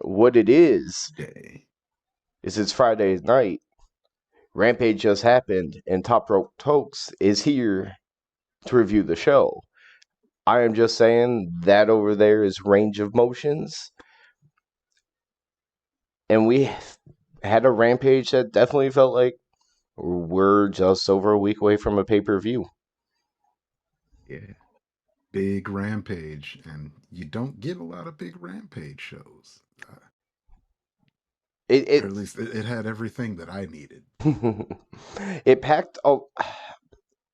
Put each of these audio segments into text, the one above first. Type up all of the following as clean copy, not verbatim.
What it Day. is it's Friday night. Rampage just happened, and Top Rope Tokes is here to review the show. I am just saying that over there is Range of Motions, and we had a Rampage that definitely felt like we're just over a week away from a pay-per-view. Yeah. Big Rampage. And you don't get a lot of big Rampage shows. Or It at least it had everything that I needed. it packed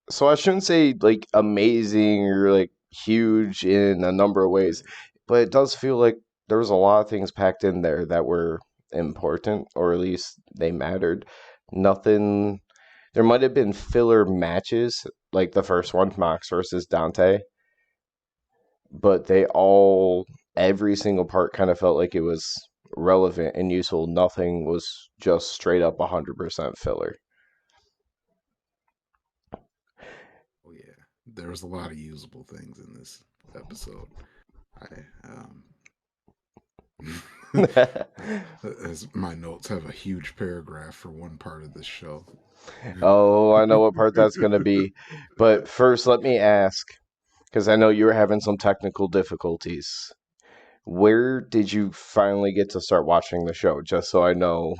so I shouldn't say like amazing or like huge in a number of ways, Right. but it does feel like there was a lot of things packed in there that were important, or at least they mattered. Nothing. There might have been filler matches, like the first one, Mox versus Dante, but every single part kind of felt like it was relevant and useful. Nothing was just straight up 100% filler. Oh, yeah. There was a lot of usable things in this episode. I, as my notes have a huge paragraph for one part of this show. Oh, I know what part that's going to be. But first, let me ask, because I know you were having some technical difficulties. Where did you finally get to start watching the show? Just so I know.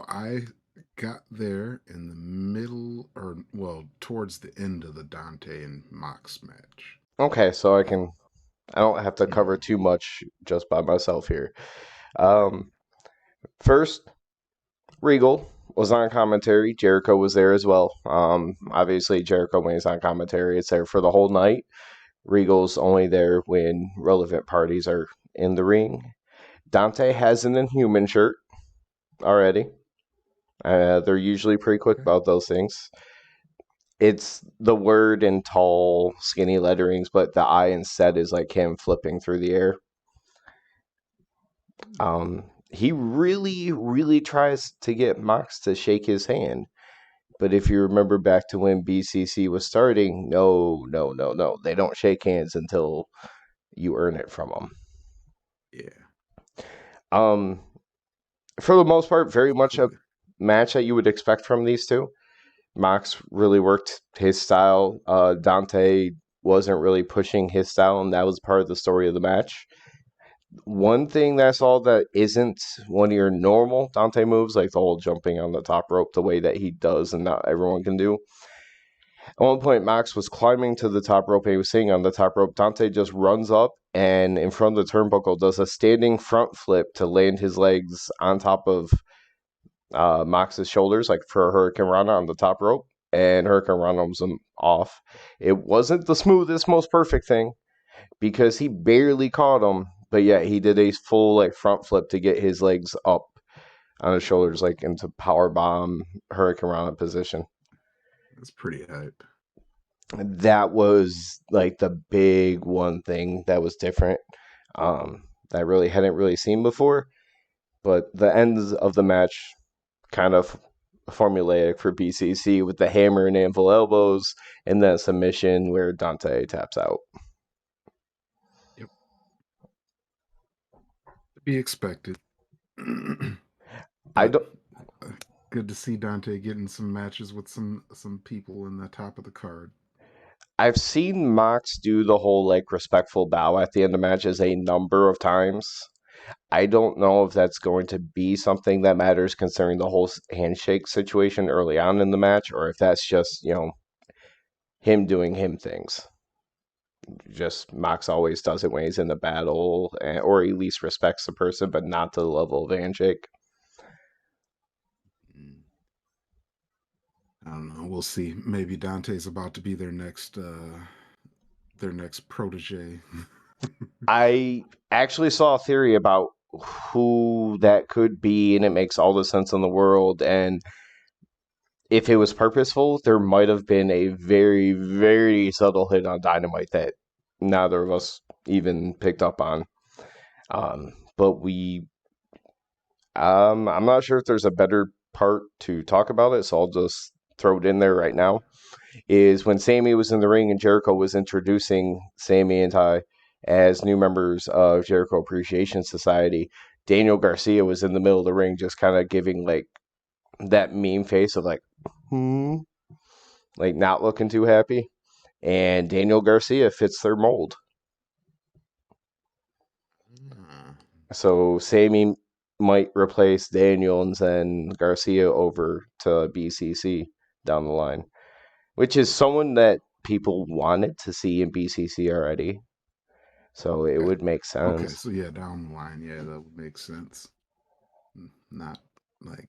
I got there in the middle, or well, towards the end of the Dante and Mox match. Okay, so Uh, I don't have to cover mhm, too much just by myself here. right. Um, First, Regal was on commentary. Jericho was there as well. Obviously, Jericho, when he's on commentary, it's there for the whole night. Regal's only there when relevant parties are in the ring. Dante has an Inhuman shirt already. They're usually pretty quick Okay. about those things. It's the word in tall, skinny letterings, but the I instead is like him flipping through the air. He really, really tries to get Mox to shake his hand. But if you remember back to when BCC was starting, no, no, no, no. They don't shake hands until you earn it from them. Yeah. Um, for the most part, very much a Absolutely. match that you would expect from these two. Mox really worked his style. Dante wasn't really pushing his style, and that was part of the story of the match. One thing that I saw that isn't one of your normal Dante moves, like the whole jumping on the top rope, the way that he does, and not everyone can do. At one point, Mox was climbing to the top rope and he was sitting on the top rope. Dante just runs up and in front of the turnbuckle does a standing front flip to land his legs on top of Mox's shoulders, like for a Hurricane Rana on the top rope, and Hurricane Rana was off. It wasn't the smoothest, most perfect thing because he barely caught him, but yet he did a full like front flip to get his legs up on his shoulders, like into power bomb Hurricane Rana position. That's pretty hype. That was like the big one thing that was different. That I really hadn't really seen before. But the ends of the match kind of formulaic for BCC with the hammer and anvil elbows and then submission where Dante taps out. Yep. To be expected. I But don't. good to see Dante getting some matches with some people in the top of the card. I've seen Mox do the whole like respectful bow at the end of matches a number of times. I don't know if that's going to be something that matters concerning the whole handshake situation early on in the match, or if that's just him doing him things. Just Mox always does it when he's in the battle, or at least respects the person, but not to the level of handshake. Mm, I don't know. We'll see. Maybe Dante's about to be their next protege. I actually saw a theory about who that could be, and it makes all the sense in the world. And if it was purposeful, there might have been a very, very subtle hit on Dynamite that neither of us even picked up on. But I'm not sure if there's a better part to talk about it, so I'll just throw it in there right now. Is when Sammy was in the ring and Jericho was introducing Sammy and Ty, as new members of Jericho Appreciation Society. Daniel Garcia was in the middle of the ring, just kind of giving like that meme face of like, like not looking too happy. And Daniel Garcia fits their mold. Ah, So Sammy might replace Daniel and send Garcia over to BCC down the line, which is someone that people wanted to see in BCC already. So it okay. would make Okay, sense. so yeah, down the line, yeah, that would make sense. Not like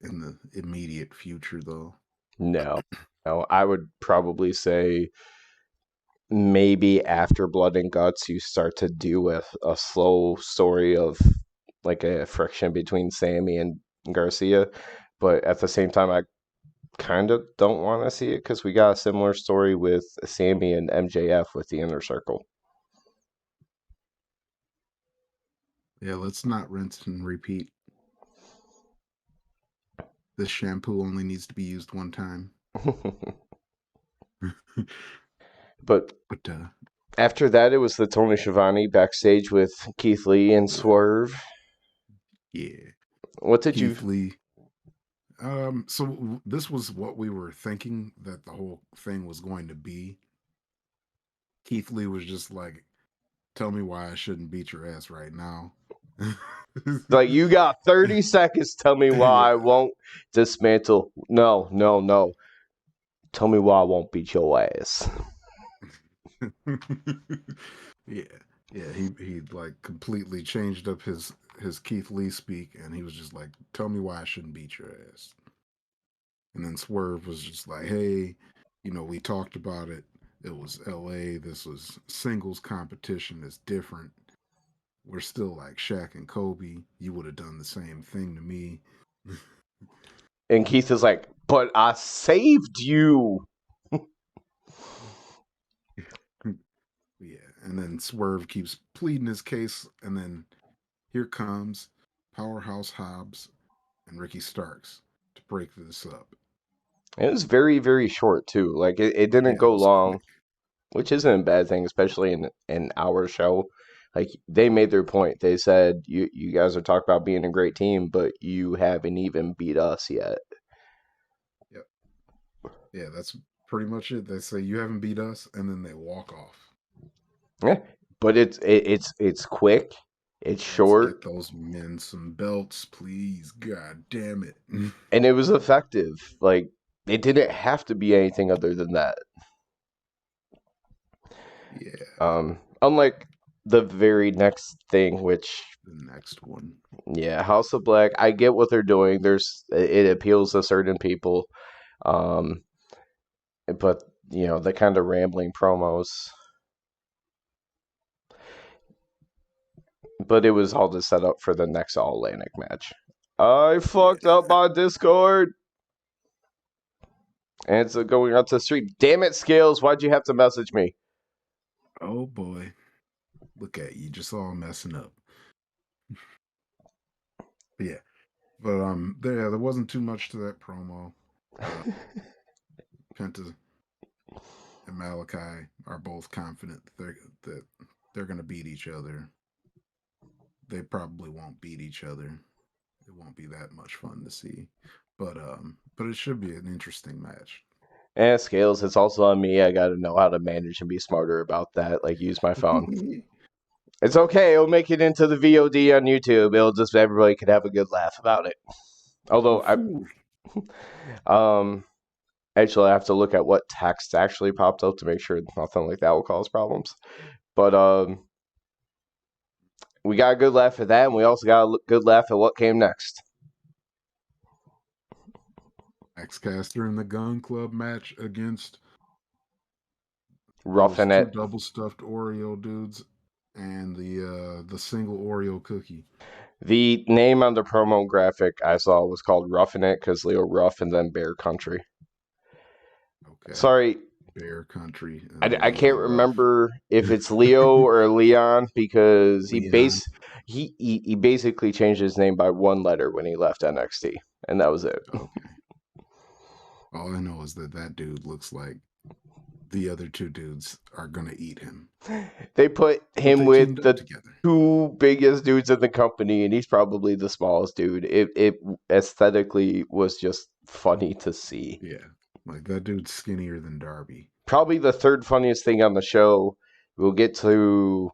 in the immediate future, though. No, no, I would probably say maybe after Blood and Guts, you start to do a slow story of like a friction between Sammy and Garcia. But at the same time, I kind of don't want to see it because we got a similar story with Sammy and MJF with the Inner Circle. Yeah, let's not rinse and repeat. This shampoo only needs to be used one time. But But after that, it was the Tony Schiavone backstage with Keith Lee and Swerve. yeah, What did you? Keith Lee. So this was what we were thinking that the whole thing was going to be. Keith Lee was just like, "Tell me why I shouldn't beat your ass right now." Like, you got 30 seconds. Tell me why I Yeah. won't dismantle. No, no, no. Tell me why I won't beat your ass. Yeah. Yeah, he like completely changed up his Keith Lee speak, and he was just like, "Tell me why I shouldn't beat your ass." And then Swerve was just like, "Hey, we talked about it. It was L.A. This was singles competition. It's different. We're still like Shaq and Kobe. You would have done the same thing to me." And Keith is like, but I saved you. Yeah, and then Swerve keeps pleading his case, and then here comes Powerhouse Hobbs and Ricky Starks to break this up. It was very, very short, too. Like, it didn't Yeah, it go was long, quick. which isn't a bad thing, especially in our show. Like, they made their point. They said, you guys are talking about being a great team, but you haven't even beat us yet. Yep. Yeah, that's pretty much it. They say you haven't beat us, and then they walk off. Yeah. But it's quick, it's Let's short, get those men some belts, please. God damn it. and it was effective. Like, it didn't have to be anything other than that. Yeah, Unlike the very next thing, which the next one. yeah, House of Black. I get what they're doing. It appeals to certain people, um, but the kind of rambling promos. But it was all to set up for the next All Atlantic match. I fucked up Yeah. my Discord, and it's going out to the street. Damn it, Scales! Why'd you have to message me? Oh boy. Look at you, just all messing up. But yeah. But there wasn't too much to that promo. Uh Penta and Malachi are both confident that they're gonna beat each other. They probably won't beat each other. It won't be that much fun to see. But it should be an interesting match. And Scales, it's also on me. I gotta know how to manage and be smarter about that. Like, use my phone. It's okay. It'll make it into the VOD on YouTube. It'll just everybody could have a good laugh about it. Oh Although fool. um, actually, I have to look at what text actually popped up to make sure nothing like that will cause problems. But we got a good laugh at that, and we also got a good laugh at what came next. X-Caster in the Gun Club match against those Roughing two it. double stuffed Oreo dudes and the single Oreo cookie. The name on the promo graphic I saw was called Roughing It because Leo Ruff and then Bear Country. Okay. Sorry, Bear Country and I Leo can't Ruff. remember if it's Leo or Leon because Leon. he basically changed his name by one letter when he left NXT, and that was it. Okay. All I know is that dude looks like the other two dudes are gonna eat him. They put But him they with teamed up the together. two biggest dudes in the company, and he's probably the smallest dude. It aesthetically was just funny to see. Yeah, like that dude's skinnier than Darby. Probably the third funniest thing on the show. We'll get to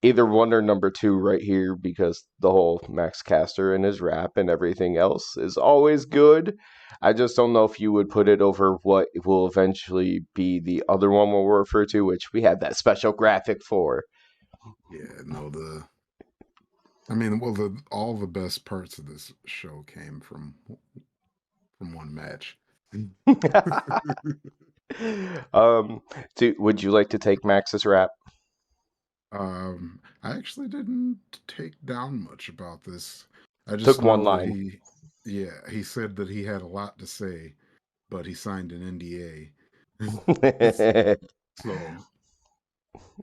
either one or number two right here because the whole Max Caster and his rap and everything else is always good. I just don't know if you would put it over what will eventually be the other one we'll refer to, which we have that special graphic for. Yeah, no, I mean, well, all the best parts of this show came from one match. um, would you like to take Max's rap? I actually didn't take down much about this. I just Took one know that line. yeah, he said that he had a lot to say, but he signed an NDA. So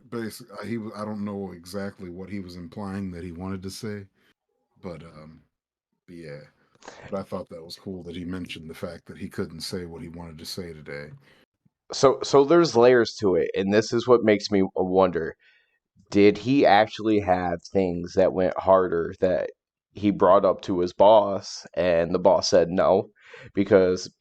basically, I don't know exactly what he was implying that he wanted to say, but yeah. But I thought that was cool that he mentioned the fact that he couldn't say what he wanted to say today. So there's layers to it, and this is what makes me wonder. Did he actually have things that went harder that he brought up to his boss and the boss said no? Because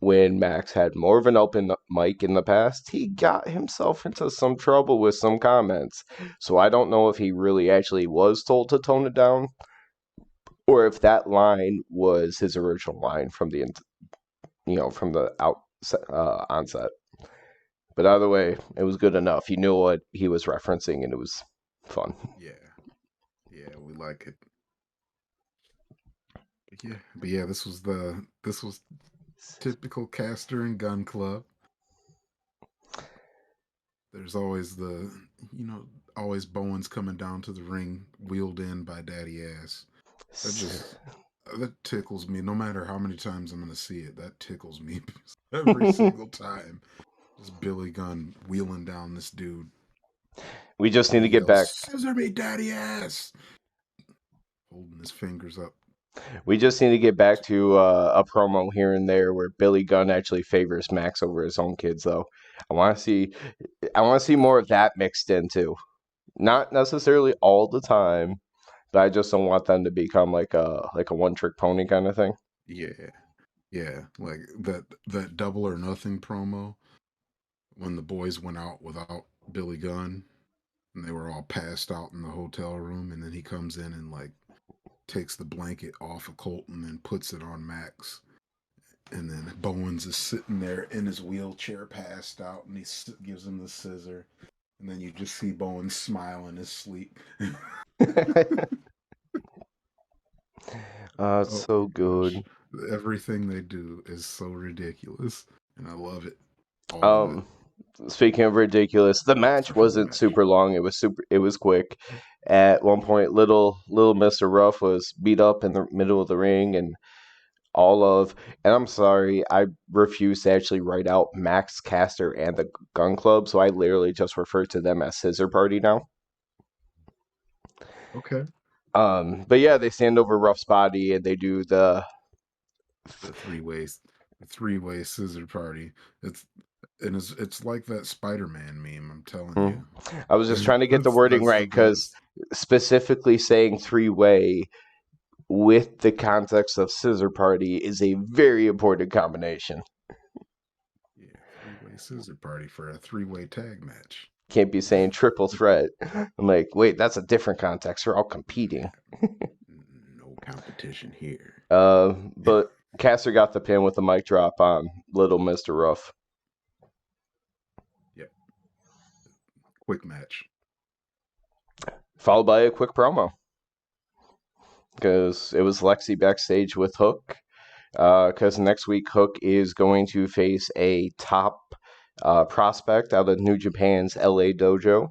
when Max had more of an open mic in the past, he got himself into some trouble with some comments. So I don't know if he really actually was told to tone it down or if that line was his original line from the from the onset. But either way, it was good enough. He knew what he was referencing, and it was fun. Yeah, yeah, we like it. But yeah, this was typical Caster and Gun Club. There's always you know, always Bowens coming down to the ring, wheeled in by Daddy Ass. That just that tickles me. No matter how many times I'm gonna see it, that tickles me every single time. Just Billy Gunn wheeling down this dude, We just need and to he get yells, back. "Scissor me, Daddy Ass!" Holding his fingers up. We just need to get back to a promo here and there where Billy Gunn actually favors Max over his own kids, though. I want to see, I want to see more of that mixed in too. Not necessarily all the time, but I just don't want them to become like a one trick pony kind of thing. Yeah, yeah, like that Double or Nothing promo when the boys went out without Billy Gunn and they were all passed out in the hotel room, and then he comes in and like takes the blanket off of Colton and puts it on Max. And then Bowens is sitting there in his wheelchair, passed out, and he gives him the scissor. And then you just see Bowens smile in his sleep. It's Oh so my good. gosh. Everything they do is so ridiculous. And I love it. All of it. Um, Speaking of ridiculous, the It's match a hell of a wasn't match. super long. It was quick. At one point, little Mister Ruff was beat up in the middle of the ring, and all of, and I'm sorry, I refuse to actually write out Max Caster and the Gun Club, so I literally just refer to them as Scissor Party now. Okay. But yeah, they stand over Ruff's body and they do The three way scissor party. It's it's like that Spider-Man meme. I'm telling hmm. you. I was just trying to get the wording That's right the because best. specifically saying three-way with the context of Scissor Party is a very important combination. Yeah, three-way scissor party for a three-way tag match. Can't be saying triple threat. I'm like, wait, that's a different context. We're all competing. No competition here. But Caster got the pin with the mic drop on Little Mister Ruff, Yep. Quick match. followed by a quick promo because it was Lexi backstage with Hook. Because next week Hook is going to face a top prospect out of New Japan's LA dojo.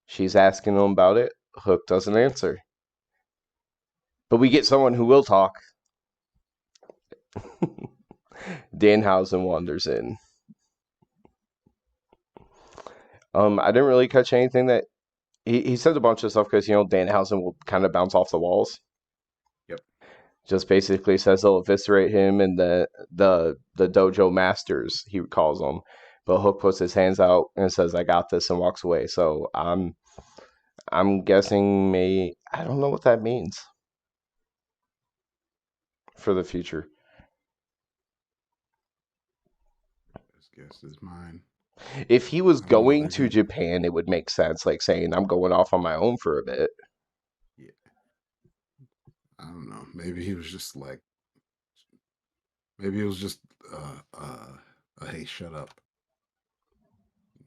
She's asking him about it. Hook doesn't answer. But we get someone who will talk. Danhausen wanders in. I didn't really catch anything that he said a bunch of stuff because Danhausen will kind of bounce off the walls. Yep. Just basically says they'll eviscerate him and the dojo masters he calls them. But Hook puts his hands out and says, "I got this," and walks away. So I'm guessing I don't know what that means for the future. Best guess is mine. If he was I don't know. going They're to getting, Japan, it would make sense, like saying, "I'm going off on my own for a bit." yeah, I don't know. Maybe he was just like, maybe it was just, hey, shut up.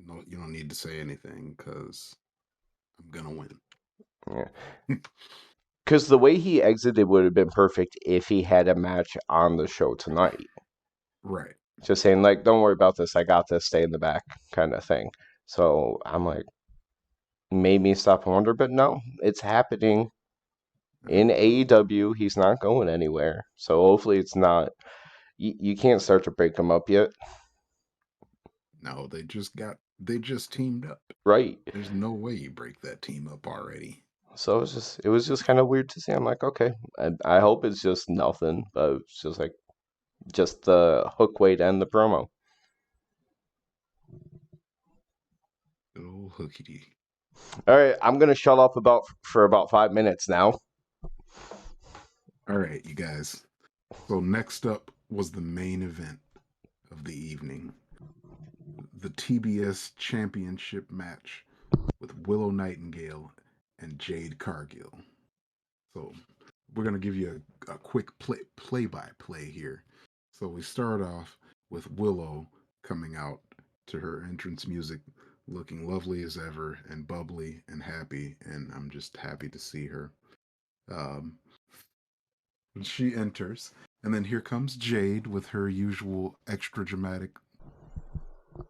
No, you don't need to say anything because I'm gonna win. Yeah. Because the way he exited would have been perfect if he had a match on the show tonight. Right. Just saying, like, "Don't worry about this. I got this. Stay in the back," kind of thing. So I'm like, made me stop and wonder, but no, it's happening in Um, AEW. He's not going anywhere. So hopefully it's not. You can't start to break him up yet, no, they just teamed up. right? There's no way you break that team up already. So it was just kind of weird to see. I'm like, okay, I hope it's just nothing, but it's just like just the hook way to end the promo. Good old hookity. All right, I'm gonna shut up for about 5 minutes now. All right, you guys. So next up was the main event of the evening, the TBS Championship match with Willow Nightingale and Jade Cargill. So we're gonna give you a quick play by play here. So we start off with Willow coming out to her entrance music, looking lovely as ever and bubbly and happy, and I'm just happy to see her. Um, she enters, and then here comes Jade with her usual extra dramatic,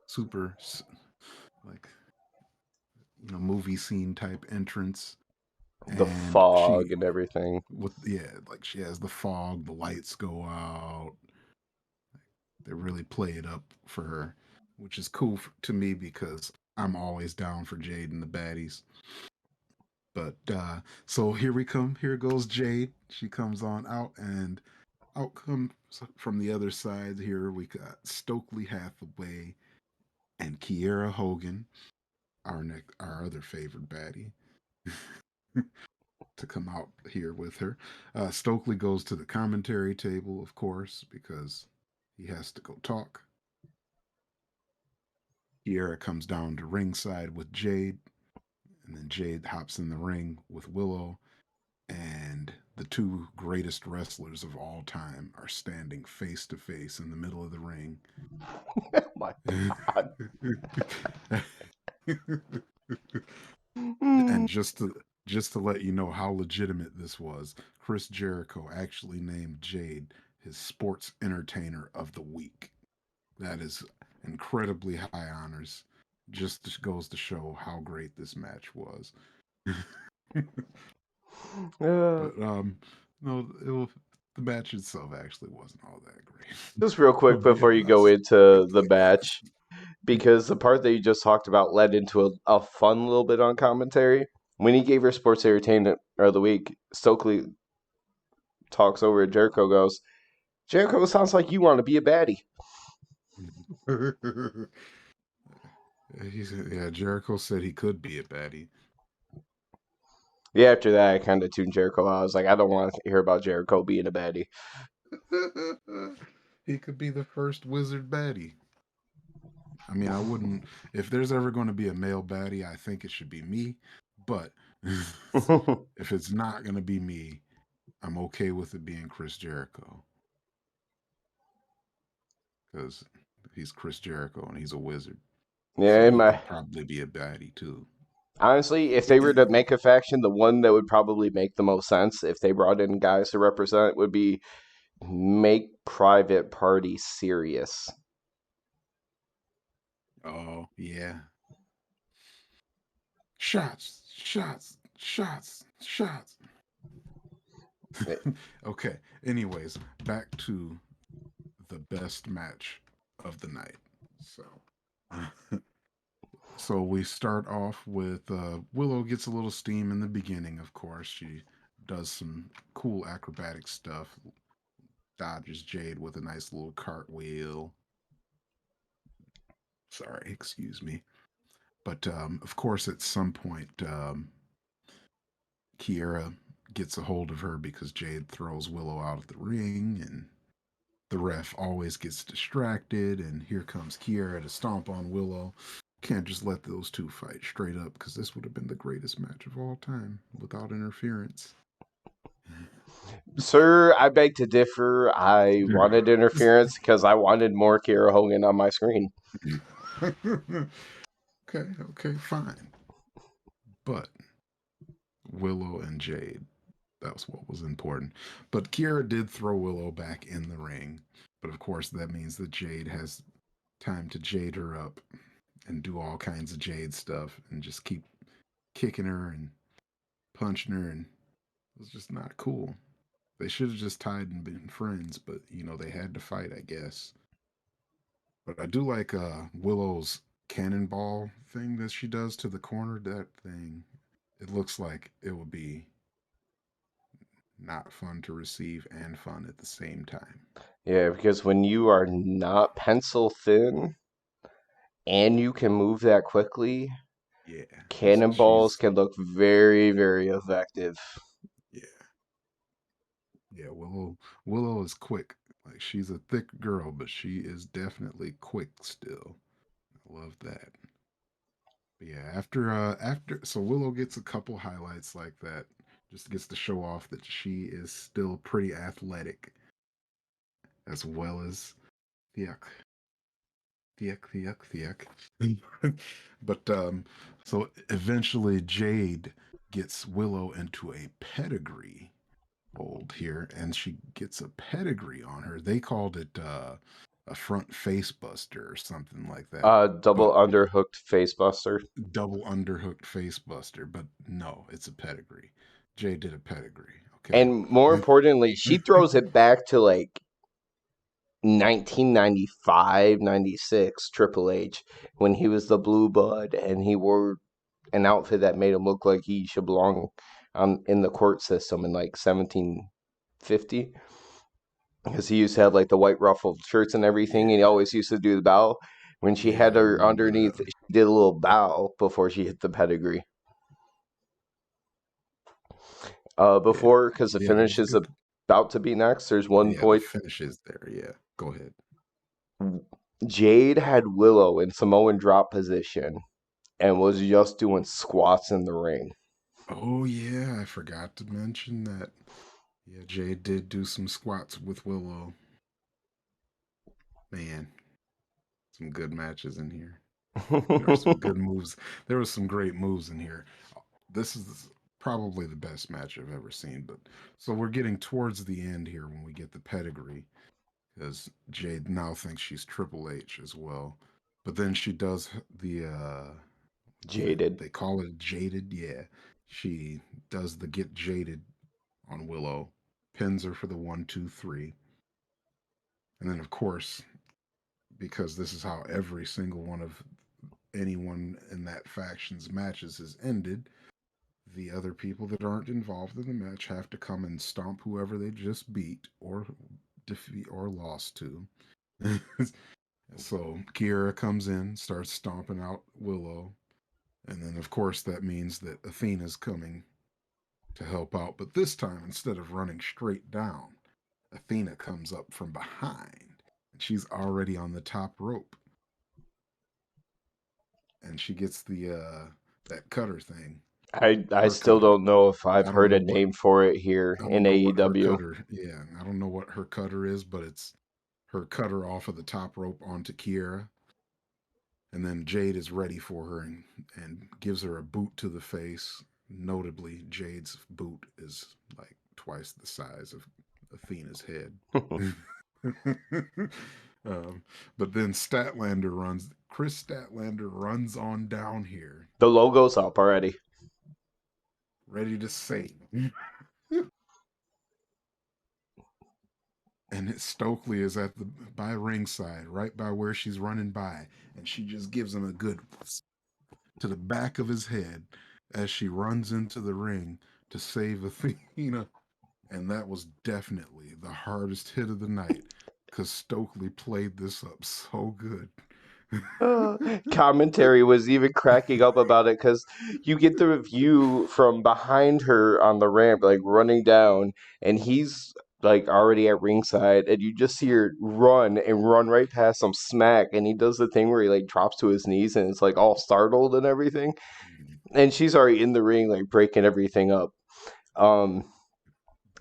super like movie scene type entrance, The and fog she and everything. with like she has the fog, the lights go out. They really play it up for her, which is cool to me because I'm always down for Jade and the baddies. But so here we come. Here goes Jade. She comes on out, and out comes from the other side. Here we got Stokely Hathaway and Kiera Hogan, our other favorite baddie, to come out here with her. Stokely goes to the commentary table, of course, because he has to go talk. Kiera comes down to ringside with Jade, and then Jade hops in the ring with Willow, and the two greatest wrestlers of all time are standing face to face in the middle of the ring. Oh my god. And just to let you know how legitimate this was, Chris Jericho actually named Jade his sports entertainer of the week. That is incredibly high honors. Just goes to show how great this match was. Uh, But no, the match itself actually wasn't all that great. just real I'll quick be before you go honest into with the you match, because the part that you just talked about led into a fun little bit on commentary. When he gave her Sports Entertainment of the Week, Stokely talks over at Jericho, goes, "Jericho, sounds like you want to be a baddie." guys. Yeah, Jericho said he could be a baddie. Yeah, after that, I kind of tuned Jericho out. I was like, I don't want to hear about Jericho being a baddie. He could be the first wizard baddie. I mean, I wouldn't. If there's ever going to be a male baddie, I think it should be me. But if it's not going to be me, I'm okay with it being Chris Jericho because he's Chris Jericho and he's a wizard, Yeah, so in he my could probably be a baddie too. honestly, if they were to make a faction, the one that would probably make the most sense if they brought in guys to represent would be make Private Party serious. Oh yeah, shots, shots, shots, shots. Okay. Anyways, back to the best match of the night. So, so we start off with Willow gets a little steam in the beginning. Of course, she does some cool acrobatic stuff, dodges Jade with a nice little cartwheel. Sorry, excuse me. But of course, at some point, Kiera gets a hold of her because Jade throws Willow out of the ring, and the ref always gets distracted. And here comes Kiera to stomp on Willow. Can't just let those two fight straight up because this would have been the greatest match of all time without interference. Sir, I beg to differ. I wanted interference because I wanted more Kiera Hogan on my screen. Okay, fine. But Willow and Jade, that was what was important. But Kiera did throw Willow back in the ring. But of course, that means that Jade has time to Jade her up and do all kinds of Jade stuff and just keep kicking her and punching her. And it was just not cool. They should have just tied and been friends, but they had to fight, I guess. But I do like Willow's cannonball thing that she does to the corner. That thing, it looks like it would be not fun to receive and fun at the same time. Yeah, because when you are not pencil thin and you can move that quickly, Yeah, cannonballs she's can look very, very effective. yeah, yeah. Willow is quick. Like she's a thick girl, but she is definitely quick still. I love that. But yeah, after so Willow gets a couple highlights like that. Just gets to show off that she is still pretty athletic as well as yuck, yuck. But so eventually Jade gets Willow into a pedigree hold here, and she gets a pedigree on her. They called it a front face buster or something like that. Double But underhooked facebuster. double underhooked face buster, but no, it's a pedigree. Jay did a pedigree. Okay. And more importantly, she throws it back to like 1995, 96 Triple H when he was the Blue Bud and he wore an outfit that made him look like he should belong in the court system in like 1750. Because he used to have like the white ruffled shirts and everything, and he Yeah. always used to do the bow. When she Yeah, had I her remember underneath, that. she did a little bow before she hit the pedigree. Yeah. Before, because the Yeah, it finish was is good. about to be next, there's one Yeah, the point. finish is there. Yeah. Go ahead. Jade had Willow in Samoan drop position and was just doing squats in the ring. Oh yeah, I forgot to mention that. Yeah, Jay did do some squats with Willow. Man, some good matches in here. There were some good moves. There were some great moves in here. This is probably the best match I've ever seen. But so we're getting towards the end here when we get the pedigree, because Jade now thinks she's Triple H as well. But then she does the Jaded. they call it jaded. Yeah, she does the get jaded on Willow, pins her for the 1, 2, 3, and then of course, because this is how every single one of anyone in that faction's matches has ended, the other people that aren't involved in the match have to come and stomp whoever they just beat or defeat or lost to. So Kiera comes in, starts stomping out Willow, and then of course that means that Athena's coming to help out. But this time, instead of running straight down, Athena comes up from behind, and she's already on the top rope, and she gets the that cutter thing, I her still cutter. don't know if I've I don't heard a know what name for it here I don't in know what her AEW. cutter. Yeah, I don't know what her cutter is, but it's her cutter off of the top rope onto Kiera, and then Jade is ready for her and gives her a boot to the face. Notably, Jade's boot is like twice the size of Athena's head. um, but then Chris Statlander runs on down here, The logo's up already. ready to save. And Stokely is at the by ringside, right by where she's running by, and she just gives him a good to the back of his head as she runs into the ring to save Athena, and that was definitely the hardest hit of the night because Stokely played this up so good. Uh, Commentary was even cracking up about it because you get the view from behind her on the ramp, like running down, and he's like already at ringside, and you just see her run and run right past some smack, and he does the thing where he like drops to his knees and it's like all startled and everything, and she's already in the ring, like breaking everything up. Um,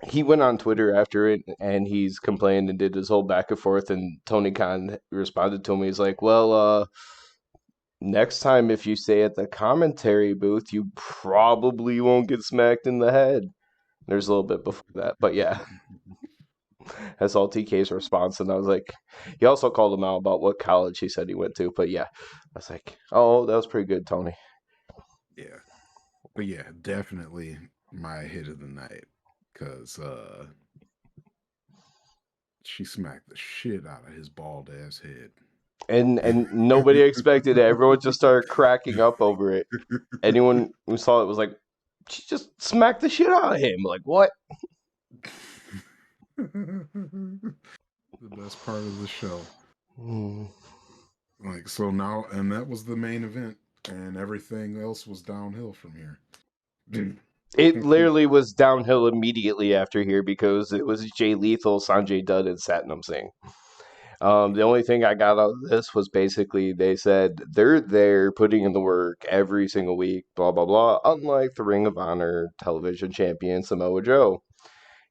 he went on Twitter after it and he's complained and did his whole back and forth, and Tony Khan responded to him. He's like, "Well, next time, if you stay at the commentary booth, you probably won't get smacked in the head." There's a little bit before that, but yeah, that's all TK's response. And I was like, he also called him out about what college he said he went to, but yeah, I was like, oh, that was pretty good, Tony. Yeah, but yeah, definitely my hit of the night because she smacked the shit out of his bald ass head. And nobody expected it. Everyone just started cracking up over it. Anyone who saw it was like, she just smacked the shit out of him. Like, what? The best part of the show. Hmm. Like so now, and that was the main event, and everything else was downhill from here. It literally was downhill immediately after here because it was Jay Lethal, Sanjay Dutt, and Satnam Singh. The only thing I got out of this was basically they said they're there putting in the work every single week, blah, blah, blah, unlike the Ring of Honor television champion Samoa Joe.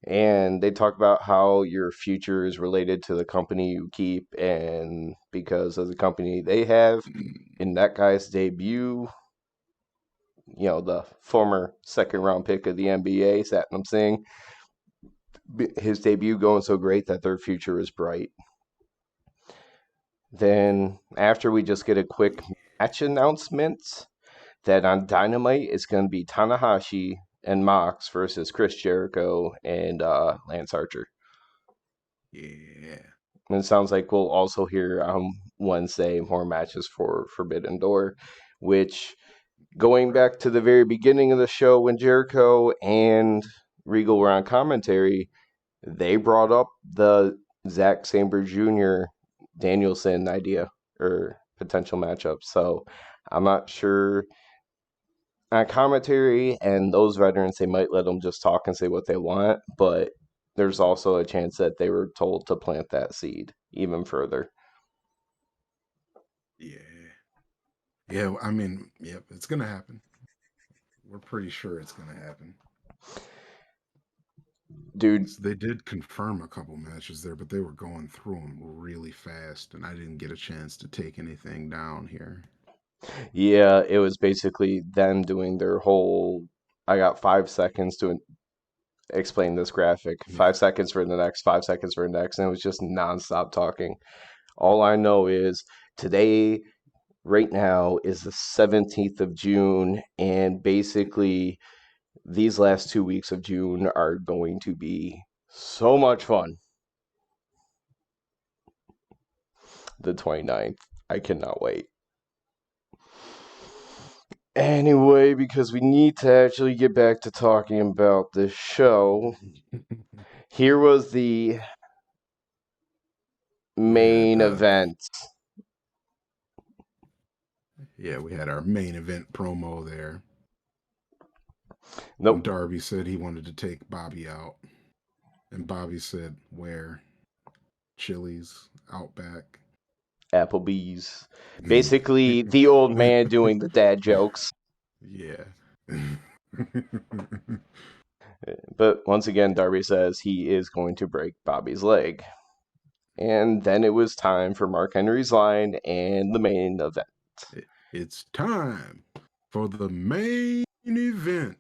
And they talk about how your future is related to the company you keep, and because of the company they have, in that guy's debut, the former second round pick of the NBA, Satnam Singh, his debut going so great that their future is bright. Then after we just get a quick match announcement that on Dynamite it's going to be Tanahashi and Mox versus Chris Jericho and Lance Archer. Yeah, And it sounds like we'll also hear on Wednesday more matches for Forbidden Door, which going right. back to the very beginning of the show when Jericho and Regal were on commentary, they brought up the Zack Sabre Jr. Danielson idea or potential matchup. So I'm not sure on commentary and those veterans, they might let them just talk and say what they want, but there's also a chance that they were told to plant that seed even further. Yeah, yeah. I mean, yep, it's gonna happen. We're pretty sure it's gonna happen. Dude, So they did confirm a couple matches there, but they were going through them really fast, and I didn't get a chance to take anything down here. yeah, it was basically them doing their whole I got 5 seconds to explain this graphic, Yeah. 5 seconds for the next, 5 seconds for the next, and it was just nonstop talking. All I know is today, right now, is the 17th of June, and basically these last 2 weeks of June are going to be so much fun. The 29th. I cannot wait. Anyway, because we need to actually get back to talking about this show, here was the We had main event. we had our main event promo there when Nope, Darby said he wanted to take Bobby out, and Bobby said, "Where? Chili's, Outback." Applebee's. Basically, the old man doing the dad jokes. Yeah. But once again, Darby says he is going to break Bobby's leg. And then it was time for Mark Henry's line and the main event. It's time for the main event.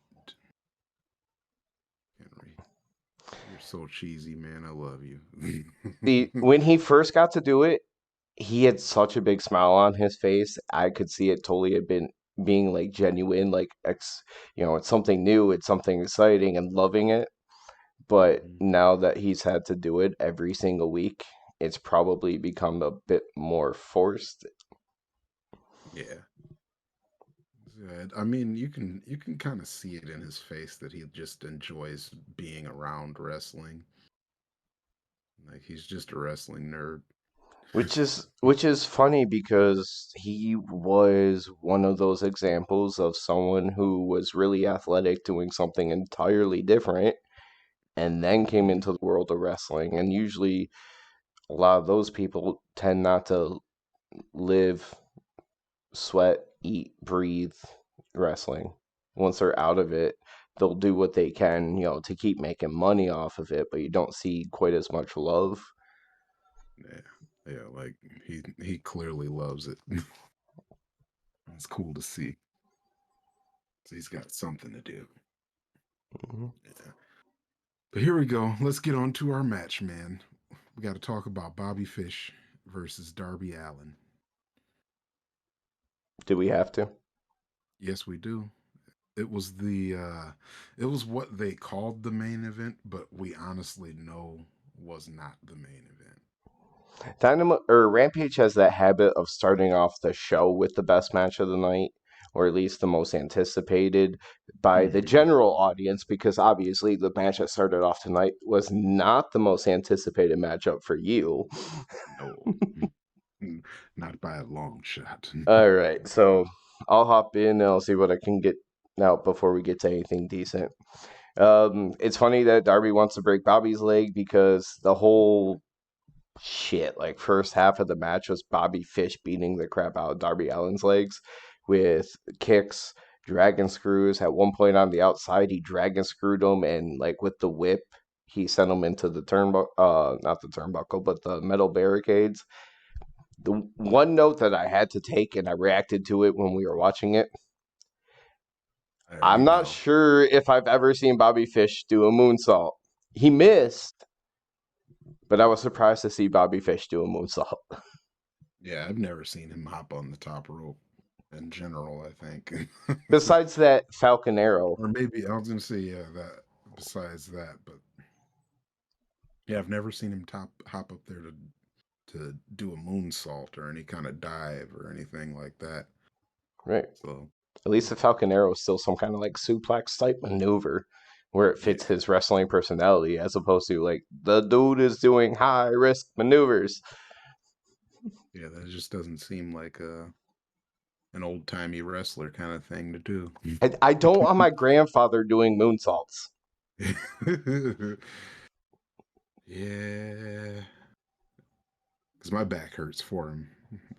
Henry, you're so cheesy, man. I love you. See, when he first got to do it, he had such a big smile on his face. I could see it totally had been being like genuine, like it's something new, it's something exciting, and loving it. But Mhm. now that he's had to do it every single week, it's probably become a bit more forced. Yeah. Yeah, I mean, you can kind of see it in his face that he just enjoys being around wrestling. Like he's just a wrestling nerd. Which is funny because he was one of those examples of someone who was really athletic doing something entirely different and then came Mhm. into the world of wrestling. And usually a lot of those people tend not to live, sweat, eat, breathe wrestling. Once they're out of it, they'll do what they can, to keep making money off of it, but you don't see quite as much love. Yeah, yeah, like he clearly loves it. It's cool to see. So he's got something to do. Mhm. Yeah. But here we go. Let's get on to our match, man. We got to talk about Bobby Fish versus Darby Allen. Do we have to? Yes, we do. It was it was what they called the main event, but we honestly know was not the main event. Rampage has that habit of starting off the show with the best match of the night, or at least the most anticipated by the Hmm. general audience, because obviously the match that started off tonight was not the most anticipated matchup for you. No, not by a long shot. All right, so I'll hop in and I'll see what I can get out before we get to anything decent. It's funny that Darby wants to break Bobby's leg because the whole shit, like first half of the match was Bobby Fish beating the crap out of Darby Allin's legs with kicks, dragon screws. At one point on the outside, he dragon screwed him, and like with the whip, he sent him into the turnbuckle, not the turnbuckle, but the metal barricades. The one note that I had to take, and I reacted to it when we were watching it. There I'm you not go. sure if I've ever seen Bobby Fish do a moonsault. He missed, but I was surprised to see Bobby Fish do a moonsault. Yeah, I've never seen him hop on the top rope in general, I think. Besides that Falcon Arrow. Or maybe I was gonna say, yeah, that besides that, but yeah, I've never seen him top hop up there to do a moonsault or any kind of dive or anything like that. Right. So At least the Falcon Arrow is still some kind of like suplex type maneuver where it fits yeah, his wrestling personality as opposed to like the dude is doing high risk maneuvers. yeah, that just doesn't seem like an old timey wrestler kind of thing to do. I don't want my grandfather doing moonsaults. Yeah, because my back hurts for him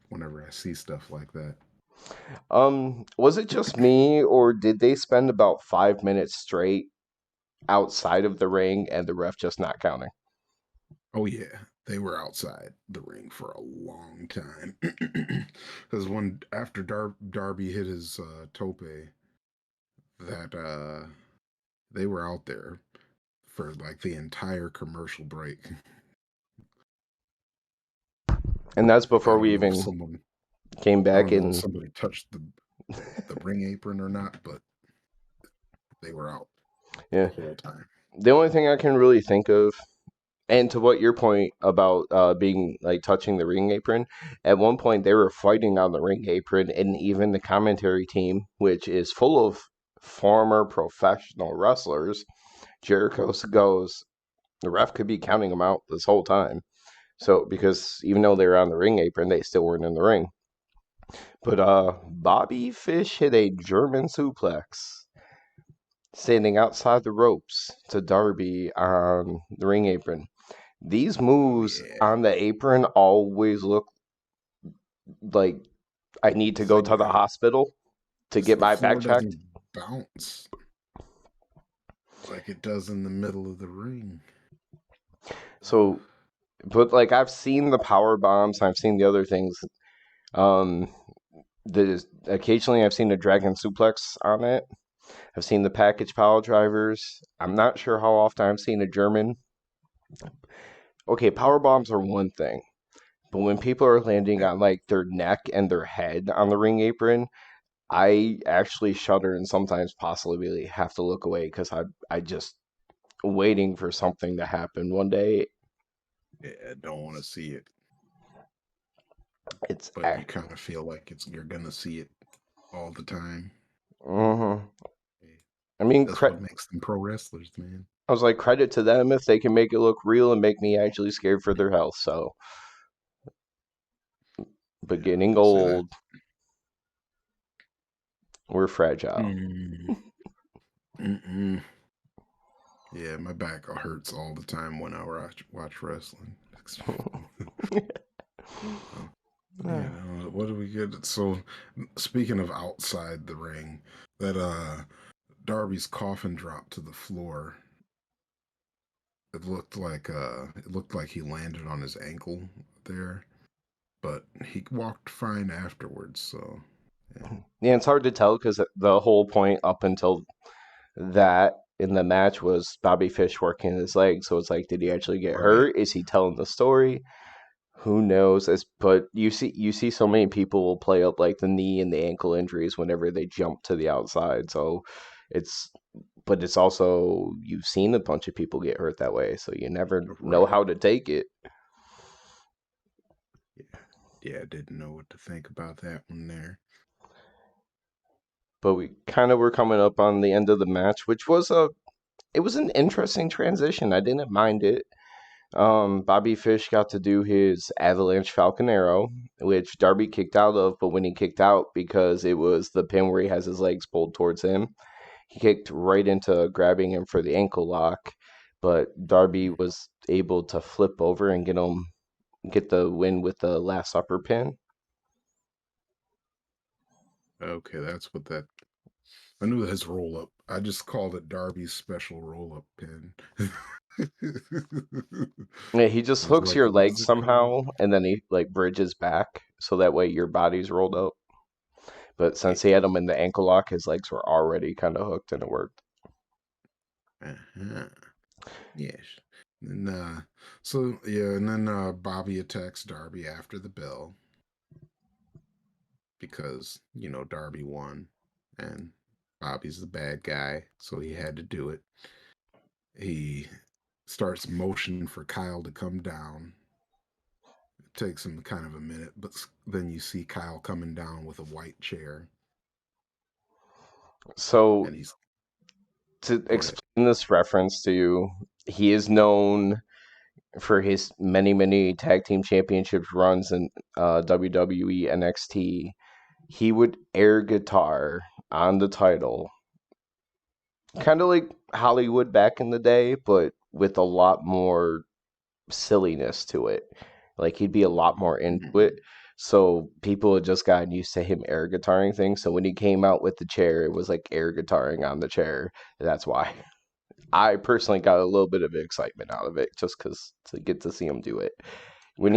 whenever I see stuff like that. Was it just me or did they spend about 5 minutes straight outside of the ring and the ref just not counting? Oh yeah, they were outside the ring for a long time. Because when after Darby hit his tope, that they were out there for like the entire commercial break. And that's Like before we even came I back don't know if in. somebody touched the ring apron or not, but they were out the Yeah. whole time. The only thing I can really think of, and to what your point about being like touching the ring apron, at one point they were fighting on the ring apron, and even the commentary team, which is full of former professional wrestlers, Jericho goes, the ref could be counting them out this whole time. So because even though they were on the ring apron, they still weren't in the ring. But Bobby Fish hit a German suplex standing outside the ropes to Darby on the ring apron. These Oh moves yeah, on the apron always look like I need to it's go like to the hospital to because get the my back floor checked. doesn't bounce like it does in the middle of the ring. Ugh. So, but like I've seen the power bombs, I've seen the other things. Um, occasionally I've seen a dragon suplex on it. I've seen the package pile drivers. I'm not sure how often I've seen a German. Okay, power bombs are one thing, but when people are landing Yeah, on like their neck and their head on the ring apron, I actually shudder and sometimes possibly have to look away because I just waiting for something to happen one day. yeah, I don't want to see it, It's but you kind of feel like you're gonna see it all the time. Hmm. Hey, I mean, that's what makes them pro wrestlers, man. I was like, credit to them if they can make it look real and make me actually scared for their health. So, but Yeah, I was getting gonna say that. old, we're fragile. Mm, mm-mm. Yeah, my back hurts all the time when I watch wrestling. Oh, yeah, no, what do we get? So, speaking of outside the ring, that Darby's coffin dropped to the floor. It looked like he landed on his ankle there, but he walked fine afterwards. So, yeah, Yeah, it's hard to tell because the whole point up until that in the match was Bobby Fish working his leg. So it's like, did he actually get right, hurt? Is he telling the story? Who knows? But you see so many people will play up like the knee and the ankle injuries whenever they jump to the outside. So it's but it's also you've seen a bunch of people get hurt that way, so you never know right. how to take it. Yeah, yeah. I didn't know what to think about that one there. But we kind of were coming up on the end of the match, which was it was an interesting transition. I didn't mind it. Bobby Fish got to do his Avalanche Falcon Arrow, which Darby kicked out of, but when he kicked out, because it was the pin where he has his legs pulled towards him, he kicked right into grabbing him for the ankle lock. But Darby Mm. was able to flip over and get the win with the last upper pin. Okay, that's what that. I knew his roll up. I just called it Darby's special roll up pin. Yeah, he just It's hooks like your a leg wizard card. somehow, and then he like bridges back, so that way your body's rolled up. But since he Yeah. had him in the ankle lock, his legs were already kind of hooked, and it worked. Uh-huh. Yes. And so yeah, and then Bobby attacks Darby after the bell because Darby won, and Bobby's the bad guy, so he had to do it. He starts motioning for Kyle to come down. It takes him kind of a minute, but then you see Kyle coming down with a white chair, So and he's to go ahead. explain this reference to you, he is known for his many tag team championships runs in WWE NXT. He would air guitar on the title, kind of like Hollywood back in the day, but with a lot more silliness to it. Like he'd be a lot more into it. Mm, So people had just gotten used to him air guitaring things. So when he came out with the chair, it was like air guitaring on the chair. That's why I personally got a little bit of excitement out of it, just because to get to see him do it. When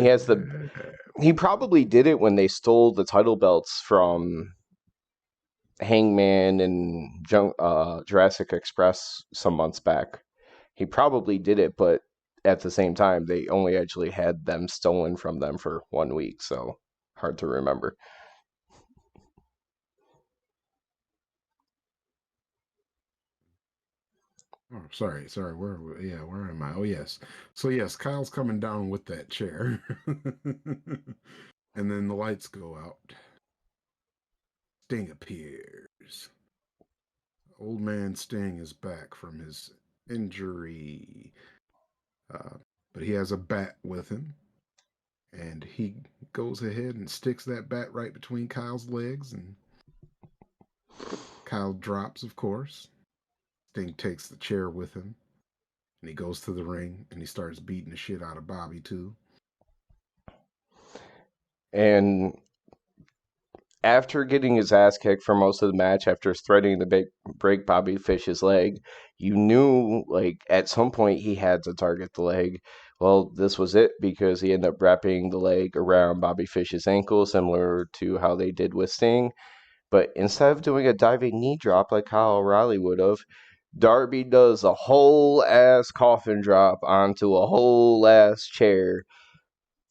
he probably did it when they stole the title belts from Hangman and Jurassic Express some months back. He probably did it, but at the same time, they only actually had them stolen from them for 1 week, so hard to remember. Oh, sorry. Where am I? Oh, yes. So yes, Kyle's coming down with that chair, and then the lights go out. Sting appears. Old man Sting is back from his injury, uh, but he has a bat with him, and he goes ahead and sticks that bat right between Kyle's legs, and Kyle drops, of course. Sting takes the chair with him, and he goes to the ring, and he starts beating the shit out of Bobby too. And after getting his ass kicked for most of the match, after threatening to break Bobby Fish's leg, you knew like at some point he had to target the leg. Well, this was it because he ended up wrapping the leg around Bobby Fish's ankle, similar to how they did with Sting. But instead of doing a diving knee drop like Kyle O'Reilly would have, Darby does a whole ass coffin drop onto a whole ass chair.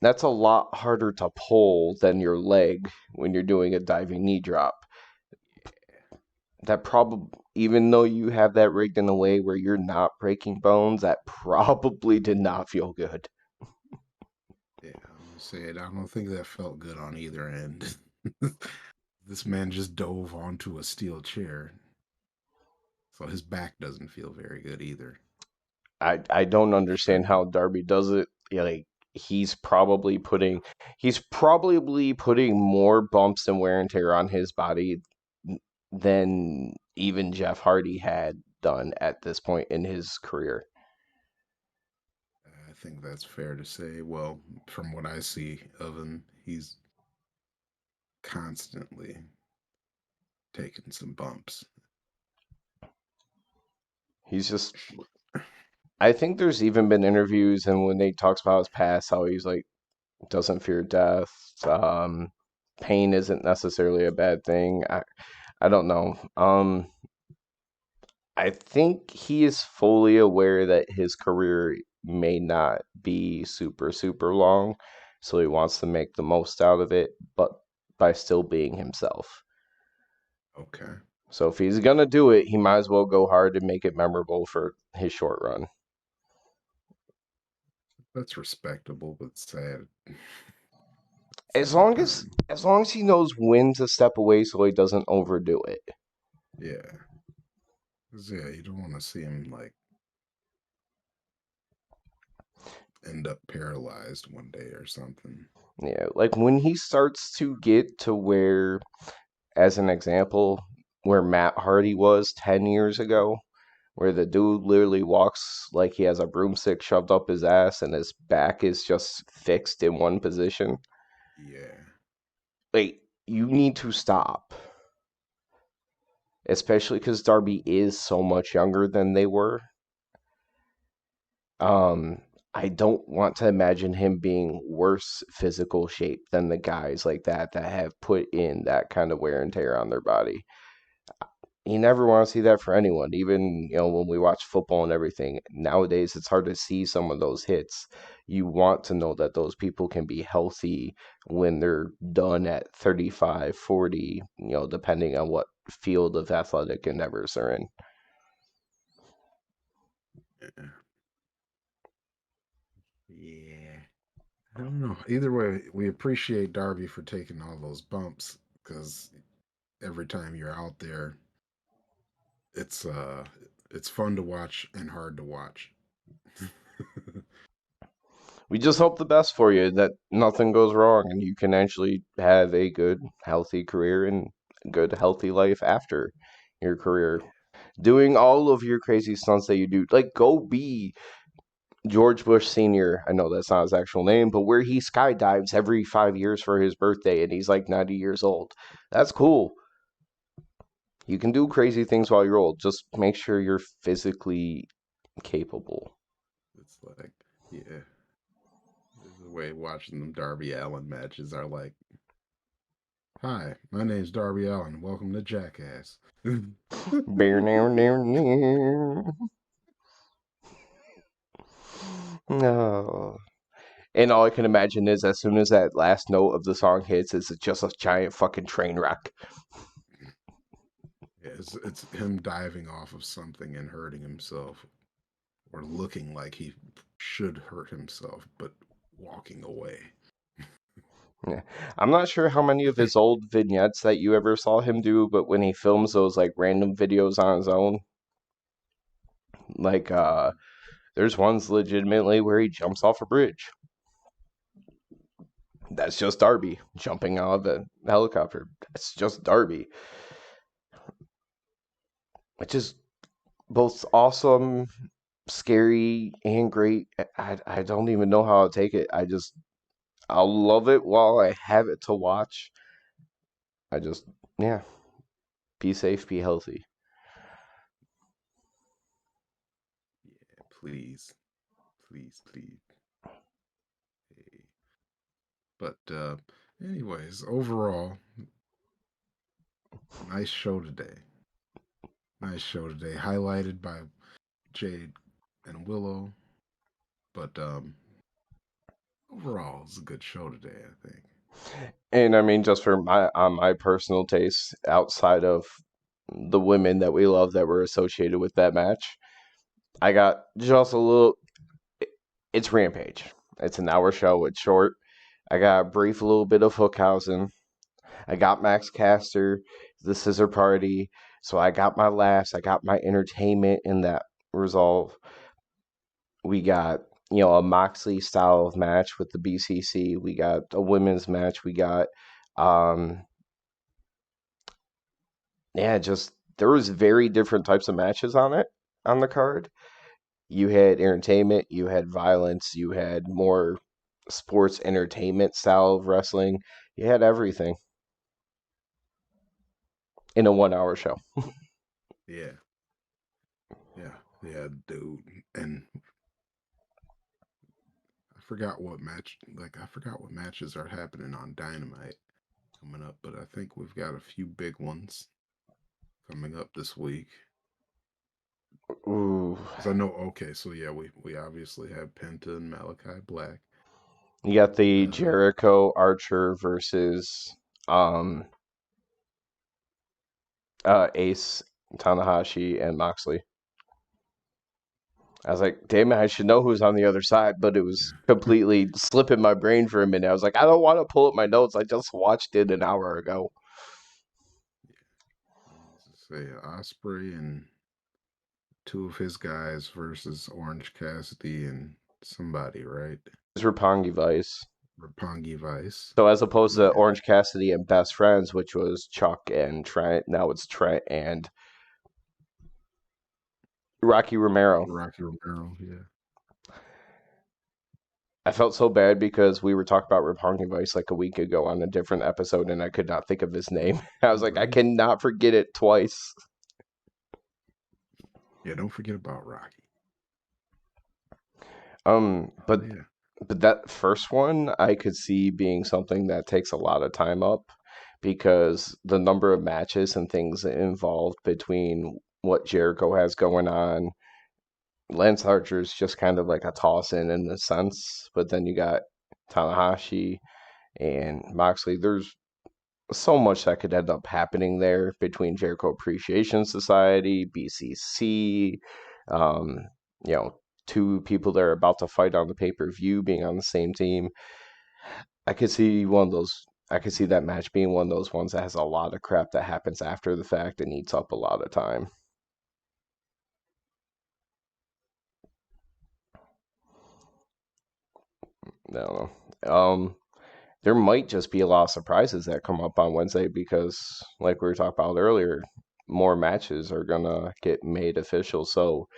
That's a lot harder to pull than your leg when you're doing a diving knee drop. That probably, even though you have that rigged in a way where you're not breaking bones, that probably did not feel good. Yeah, I'm gonna say it. I don't think that felt good on either end. This man just dove onto a steel chair, so his back doesn't feel very good either. I don't understand how Darby does it. Yeah, like he's probably putting more bumps and wear and tear on his body than even Jeff Hardy had done at this point in his career. I think that's fair to say. Well, from what I see of him, he's constantly taking some bumps. He's just I think there's even been interviews and when they talks about his past, how he's like doesn't fear death. Pain isn't necessarily a bad thing. I don't know. I think he is fully aware that his career may not be super long, so he wants to make the most out of it, but by still being himself. Okay, So if he's gonna do it, he might as well go hard and make it memorable for his short run. that's respectable but sad. As Same long as time, as long as he knows when to step away so he doesn't overdo it. yeah, 'cause, yeah, you don't want to see him like end up paralyzed one day or something. Yeah, like when he starts to get to where, as an example, where Matt Hardy was 10 years ago, where the dude literally walks like he has a broomstick shoved up his ass and his back is just fixed in one position. Yeah, Like, you need to stop. Especially because Darby is so much younger than they were. Um, I don't want to imagine him being worse physical shape than the guys like that have put in that kind of wear and tear on their body. You never want to see that for anyone. Even, when we watch football and everything, nowadays it's hard to see some of those hits. You want to know that those people can be healthy when they're done at 35, 40, depending on what field of athletic endeavors they're in. yeah, yeah. I don't know. Either way, we appreciate Darby for taking all those bumps because every time you're out there, it's uh it's fun to watch and hard to watch. We just hope the best for you, that nothing goes wrong and you can actually have a good, healthy career and a good, healthy life after your career. Yeah, Doing all of your crazy stunts that you do. Like, go be George Bush Sr. I know that's not his actual name, but where he skydives every 5 years for his birthday and he's like 90 years old. That's cool. You can do crazy things while you're old. Just make sure you're physically capable. it's like yeah, the way watching them Darby Allen matches are like, "Hi, my name's Darby Allen. Welcome to Jackass." No. And all I can imagine is as soon as that last note of the song hits, it's just a giant fucking train wreck. Yeah, it's him diving off of something and hurting himself, or looking like he should hurt himself, but walking away. Yeah. I'm not sure how many of his old vignettes that you ever saw him do, but when he films those like random videos on his own, like there's ones legitimately where he jumps off a bridge. That's just Darby jumping out of a helicopter. That's just Darby, which is both awesome, scary, and great. I don't even know how I'll take it. I'll love it while I have it to watch. I just, yeah, be safe, be healthy. Yeah, please, please, please. Hey. But anyways, overall, nice show today. Nice show today, highlighted by Jade and Willow. But overall, it's a good show today, I think. And I mean, just for my personal taste, outside of the women that we love that were associated with that match, I got just a little. It's Rampage. It's an hour show. It's short. I got a brief little bit of Hookhausen. I got Max Caster, the Scissor Party, so I got my laughs, I got my entertainment in that resolve. We got, a Moxley style of match with the BCC. We got a women's match. We got, um, yeah, just there was very different types of matches on the card. You had entertainment, you had violence, you had more sports entertainment style of wrestling. You had everything in a 1 hour show. Yeah, yeah, yeah, dude. And I forgot what matches are happening on Dynamite coming up, but I think we've got a few big ones coming up this week. Ooh. Because I know, okay, so yeah, we obviously have Penta and Malachi Black. You got the Uh, Jericho Archer versus um Ace Tanahashi and Moxley. I was like, damn it, I should know who's on the other side, but it was completely slipping my brain for a minute. I was like, I don't want to pull up my notes. I just watched it an hour ago. let's say Osprey and two of his guys versus Orange Cassidy and somebody, right? It's Roppongi Vice. Rapongi Vice. So as opposed to Yeah, Orange Cassidy and Best Friends, which was Chuck and Trent, now it's Trent and Rocky Romero. Rocky Romero. Yeah, I felt so bad because we were talking about Roppongi Vice like a week ago on a different episode, and I could not think of his name. I was like, I right. cannot forget it twice. Yeah, don't forget about Rocky. Um, Oh but yeah, but that first one I could see being something that takes a lot of time up because the number of matches and things involved between what Jericho has going on. Lance Archer's just kind of like a toss in a sense, but then you got Tanahashi and Moxley. There's so much that could end up happening there between Jericho Appreciation Society, BCC, um, you know, two people that are about to fight on the pay per view being on the same team. I could see one of those. I could see that match being one of those ones that has a lot of crap that happens after the fact and eats up a lot of time. I don't know. There might just be a lot of surprises that come up on Wednesday because, like we were talking about earlier, more matches are gonna get made official. So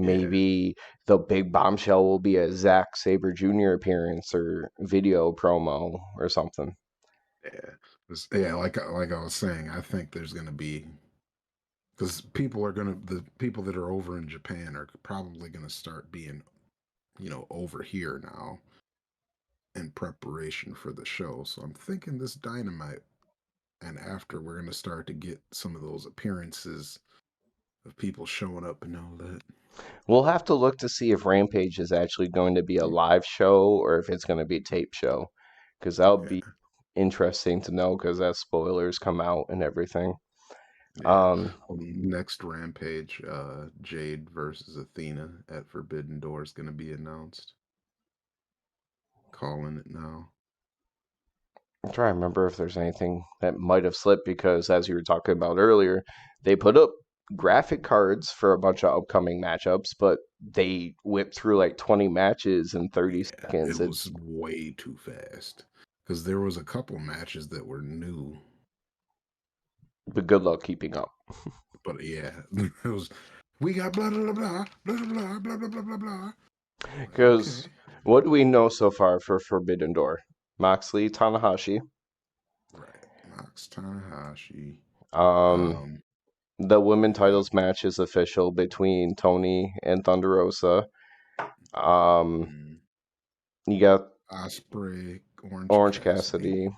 yeah, maybe the big bombshell will be a Zack Saber Jr. appearance or video promo or something. yeah. Yeah, like I was saying, I think there's gonna be because the people that are over in Japan are probably gonna start being over here now in preparation for the show. So I'm thinking this Dynamite and after we're gonna start to get some of those appearances of people showing up and all that. We'll have to look to see if Rampage is actually going to be a live show or if it's going to be a tape show, because that'll be Yeah, interesting to know because as spoilers come out and everything. yeah. Um, Next Rampage, Jade versus Athena at Forbidden Door is gonna be announced. Calling it now. I'm trying to remember if there's anything that might have slipped because, as you were talking about earlier, they put up graphic cards for a bunch of upcoming matchups, but they whipped through like 20 matches in 30 Yeah, seconds. it was way too fast because there was a couple matches that were new, But good luck keeping up. but yeah, it was. We got blah blah blah blah blah blah blah blah blah blah. Like, Because okay, what do we know so far for Forbidden Door? Moxley, Tanahashi. right. Max Tanahashi. Um, Um, the women we got titles match is official between Tony and Thunder Rosa. Um, mm, you got Osprey, Orange Orange Cassidy. Cassidy.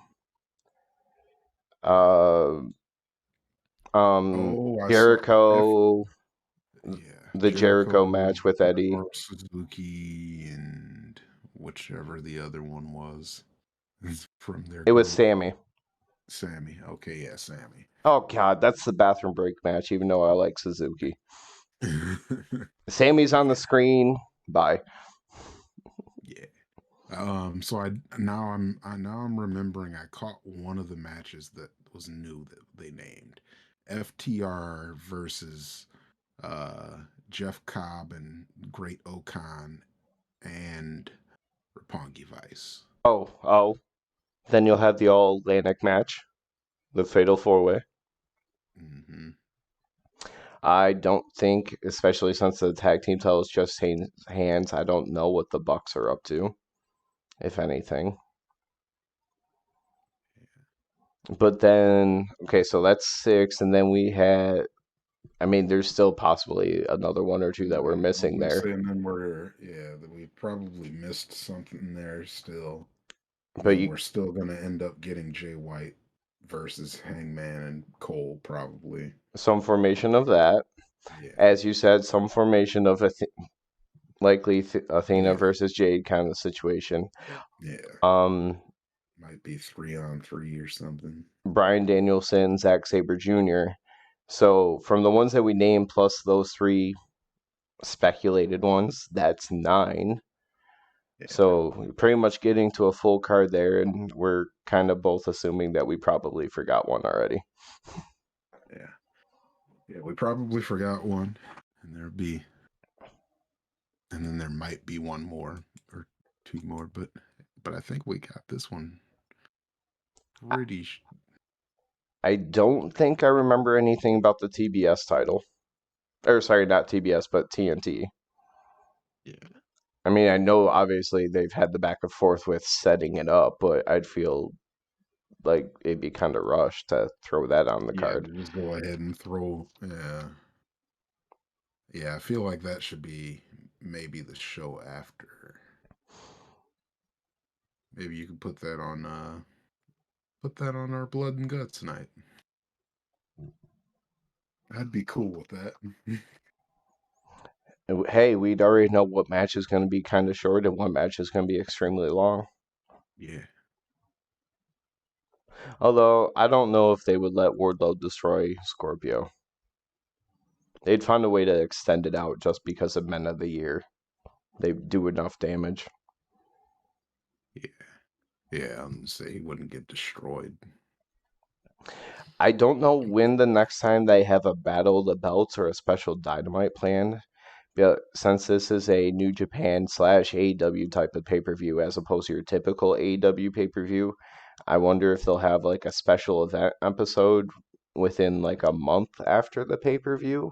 Uh, Oh, I saw. Jericho, Yeah, the Jericho Jericho, match with Eddie. Minoru Suzuki, and whichever the other one was from their It was group. Sammy. Sammy. Okay, yeah, Sammy. Oh God, that's the bathroom break match. Even though I like Suzuki, yeah, Sammy's on the screen. Bye. yeah. So now I'm remembering I caught one of the matches that was new that they named FTR versus Jeff Cobb and Great Okan and Roppongi Vice. Oh. Then you'll have the All Atlantic match, the Fatal Four Way. Hmm. I don't think, especially since the tag team titles just hands, I don't know what the Bucks are up to, if anything. But then, okay, so that's six, and then we had. I mean, there's still possibly another one or two that we're I was missing gonna there. say, and then that we probably missed something there still. And But then you, we're still gonna end up getting Jay White versus Hangman and Cole, probably. some formation of that, Yeah, as you said, some formation of likely Athena yeah, versus Jade kind of situation. yeah. Um, Might be 3-on-3 or something. Brian Danielson, Zack Sabre Jr. So from the ones that we named plus those three speculated ones, that's nine. Yeah, So we're pretty much getting to a full card there, and we're kind of both assuming that we probably forgot one already. yeah, yeah. We probably forgot one, and and then there might be one more or two more, but I think we got this one pretty. I don't think I remember anything about the TBS title. Or sorry, not TBS, but TNT. Yeah, I mean, I know obviously they've had the back and forth with setting it up, but I'd feel like it'd be kind of rushed to throw that on the yeah. card. To just go ahead and throw. Yeah, yeah. I feel like that should be maybe the show after. Maybe you could put that on our blood and guts night. I'd be cool with that. Hey, we'd already know what match is going to be kind of short and what match is going to be extremely long. Yeah, Although, I don't know if they would let Wardlow destroy Scorpio. They'd find a way to extend it out just because of Men of the Year. They do enough damage. yeah, yeah. I'm gonna say he wouldn't get destroyed. I don't know when the next time they have a Battle of the Belts or a special Dynamite planned. But since this is a New Japan slash AEW type of pay per view as opposed to your typical AEW pay per view, I wonder if they'll have like a special event episode within like a month after the pay per view.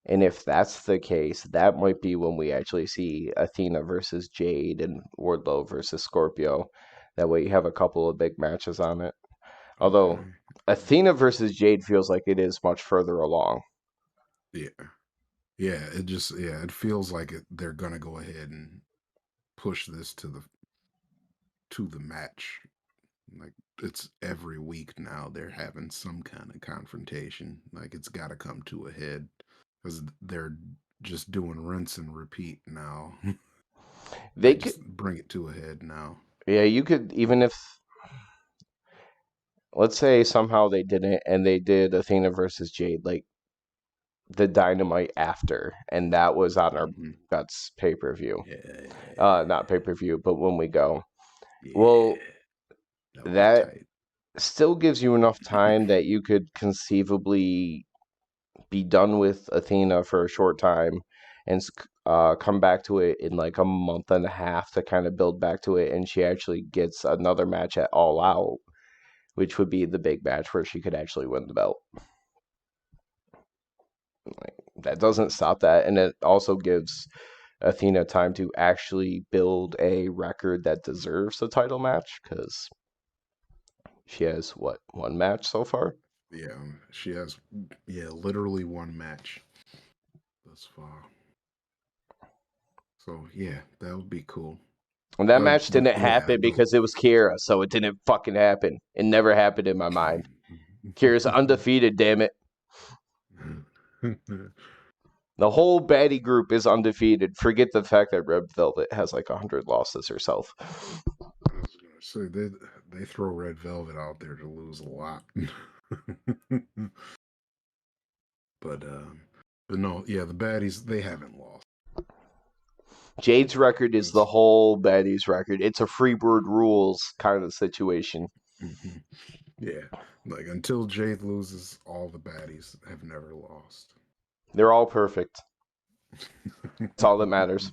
And if that's the case, that might be when we actually see Athena versus Jade and Wardlow versus Scorpio. That way you have a couple of big matches on it. Although Okay. Athena versus Jade feels like it is much further along. Yeah. Yeah. It feels like they're gonna go ahead and push this to the match. Like it's every week now they're having some kind of confrontation. Like it's got to come to a head because they're just doing rinse and repeat now. They Like could, just bring it to a head now. yeah, you could even if let's say somehow they didn't and they did Athena versus Jade like the Dynamite after, and that was on our Hmm. Guts pay per view. Not Yeah. pay per view, but when we go. Well, Yeah. That would be that tight. still gives you enough time that you could conceivably be done with Athena for a short time and come back to it in like a month and a half to kind of build back to it, and she actually gets another match at All Out, which would be the big match where she could actually win the belt. Like that doesn't stop that, and it also gives Athena time to actually build a record that deserves a title match because she has what one match so far. Yeah, she has literally one match thus far. So yeah, that would be cool. And that But match didn't yeah, happen because it was Kiera, so it didn't fucking happen. It never happened in my mind. Kiera's undefeated, damn it. The whole baddie group is undefeated. Forget the fact that Red Velvet has like 100 losses herself. I was gonna say they throw Red Velvet out there to lose a lot. but um, but no, yeah, the baddies they haven't lost. Jade's record is the It's, whole baddies record. It's a Freebird rules kind of situation. mhm. Yeah, like until Jade loses, all the baddies have never lost. They're all perfect. That's all that matters.